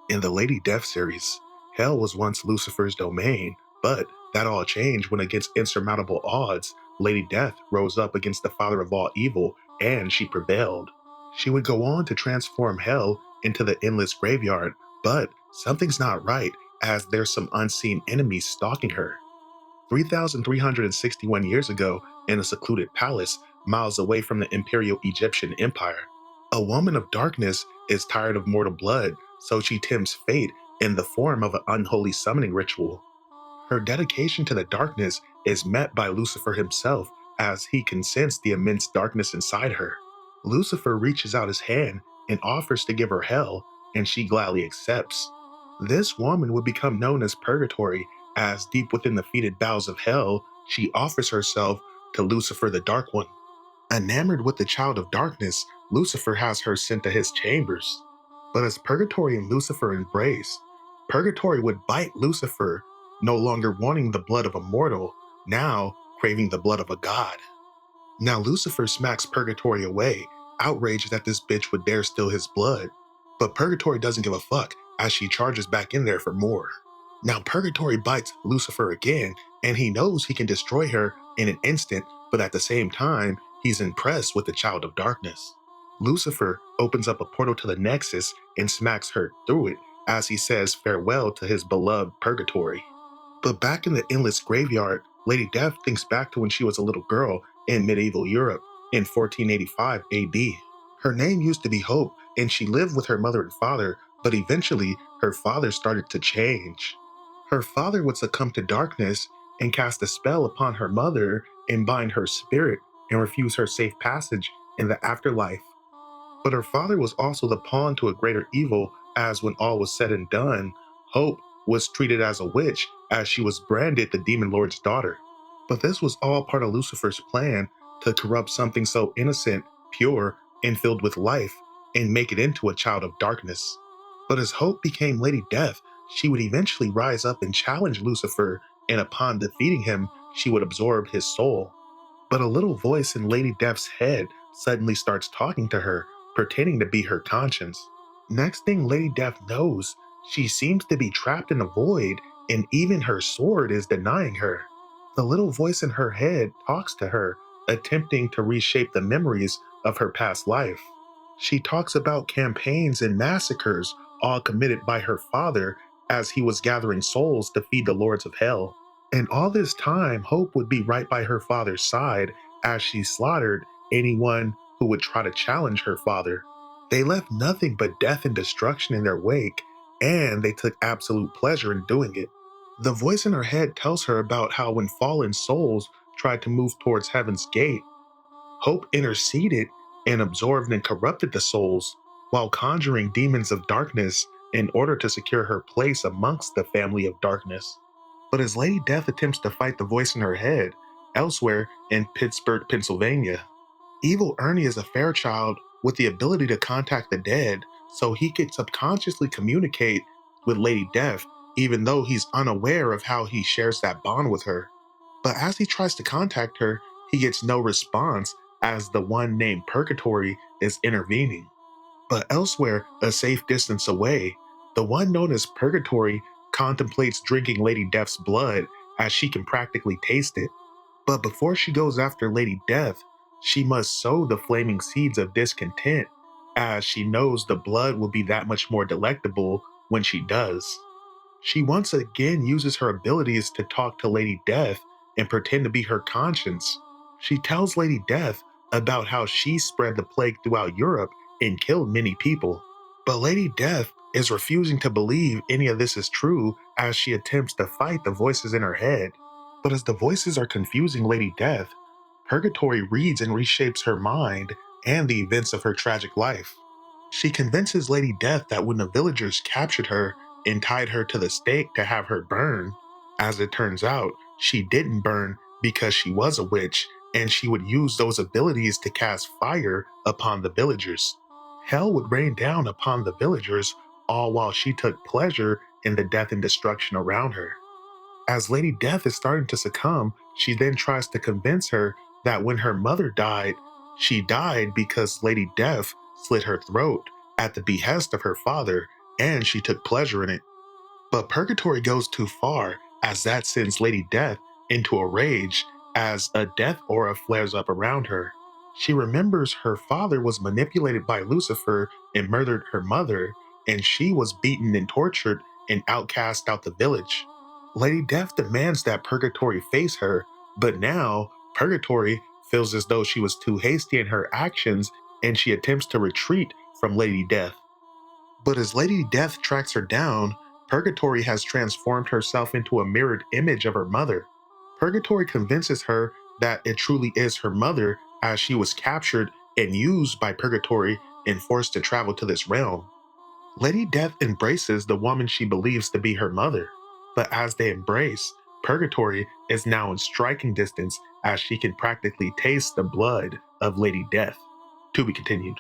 In the Lady Death series, Hell was once Lucifer's domain, but that all changed when, against insurmountable odds, Lady Death rose up against the father of all evil, and she prevailed. She would go on to transform Hell into the endless graveyard, but something's not right, as there's some unseen enemies stalking her. 3,361 years ago, in a secluded palace miles away from the Imperial Egyptian Empire, a woman of darkness is tired of mortal blood, so she tempts fate in the form of an unholy summoning ritual. Her dedication to the darkness is met by Lucifer himself as he can sense the immense darkness inside her. Lucifer reaches out his hand and offers to give her hell, and she gladly accepts. This woman would become known as Purgatory, as deep within the fetid bowels of hell, she offers herself to Lucifer the Dark One. Enamored with the child of darkness, Lucifer has her sent to his chambers. But as Purgatory and Lucifer embrace, Purgatory would bite Lucifer, no longer wanting the blood of a mortal, now craving the blood of a god. Now Lucifer smacks Purgatory away, outraged that this bitch would dare steal his blood. But Purgatory doesn't give a fuck, as she charges back in there for more. Now Purgatory bites Lucifer again, and he knows he can destroy her in an instant, but at the same time, he's impressed with the child of darkness. Lucifer opens up a portal to the Nexus and smacks her through it as he says farewell to his beloved Purgatory. But back in the endless graveyard, Lady Death thinks back to when she was a little girl in medieval Europe in 1485 AD. Her name used to be Hope, and she lived with her mother and father, but eventually her father started to change. Her father would succumb to darkness and cast a spell upon her mother and bind her spirit and refuse her safe passage in the afterlife. But her father was also the pawn to a greater evil, as when all was said and done, Hope was treated as a witch, as she was branded the Demon Lord's daughter. But this was all part of Lucifer's plan to corrupt something so innocent, pure, and filled with life, and make it into a child of darkness. But as Hope became Lady Death, she would eventually rise up and challenge Lucifer, and upon defeating him, she would absorb his soul. But a little voice in Lady Death's head suddenly starts talking to her, pretending to be her conscience. Next thing Lady Death knows, she seems to be trapped in a void, and even her sword is denying her. The little voice in her head talks to her, attempting to reshape the memories of her past life. She talks about campaigns and massacres, all committed by her father as he was gathering souls to feed the lords of hell. And all this time, Hope would be right by her father's side as she slaughtered anyone who would try to challenge her father. They left nothing but death and destruction in their wake, and they took absolute pleasure in doing it. The voice in her head tells her about how when fallen souls tried to move towards heaven's gate, Hope interceded and absorbed and corrupted the souls while conjuring demons of darkness in order to secure her place amongst the family of darkness. But as Lady Death attempts to fight the voice in her head, elsewhere in Pittsburgh, Pennsylvania, Evil Ernie is a Fairchild with the ability to contact the dead, so he could subconsciously communicate with Lady Death, even though he's unaware of how he shares that bond with her. But as he tries to contact her, he gets no response as the one named Purgatory is intervening. But elsewhere, a safe distance away, the one known as Purgatory contemplates drinking Lady Death's blood as she can practically taste it. But before she goes after Lady Death, she must sow the flaming seeds of discontent, as she knows the blood will be that much more delectable when she does. She once again uses her abilities to talk to Lady Death and pretend to be her conscience. She tells Lady Death about how she spread the plague throughout Europe and killed many people. But Lady Death is refusing to believe any of this is true as she attempts to fight the voices in her head. But as the voices are confusing Lady Death, Purgatory reads and reshapes her mind and the events of her tragic life. She convinces Lady Death that when the villagers captured her and tied her to the stake to have her burned, as it turns out, she didn't burn because she was a witch, and she would use those abilities to cast fire upon the villagers. Hell would rain down upon the villagers, all while she took pleasure in the death and destruction around her. As Lady Death is starting to succumb, she then tries to convince her that when her mother died, she died because Lady Death slit her throat at the behest of her father, and she took pleasure in it. But Purgatory goes too far, as that sends Lady Death into a rage as a death aura flares up around her. She remembers her father was manipulated by Lucifer and murdered her mother, and she was beaten and tortured and outcast out the village. Lady Death demands that Purgatory face her, but now Purgatory feels as though she was too hasty in her actions and she attempts to retreat from Lady Death. But as Lady Death tracks her down, Purgatory has transformed herself into a mirrored image of her mother. Purgatory convinces her that it truly is her mother, as she was captured and used by Purgatory and forced to travel to this realm. Lady Death embraces the woman she believes to be her mother, but as they embrace, Purgatory is now in striking distance as she can practically taste the blood of Lady Death. To be continued.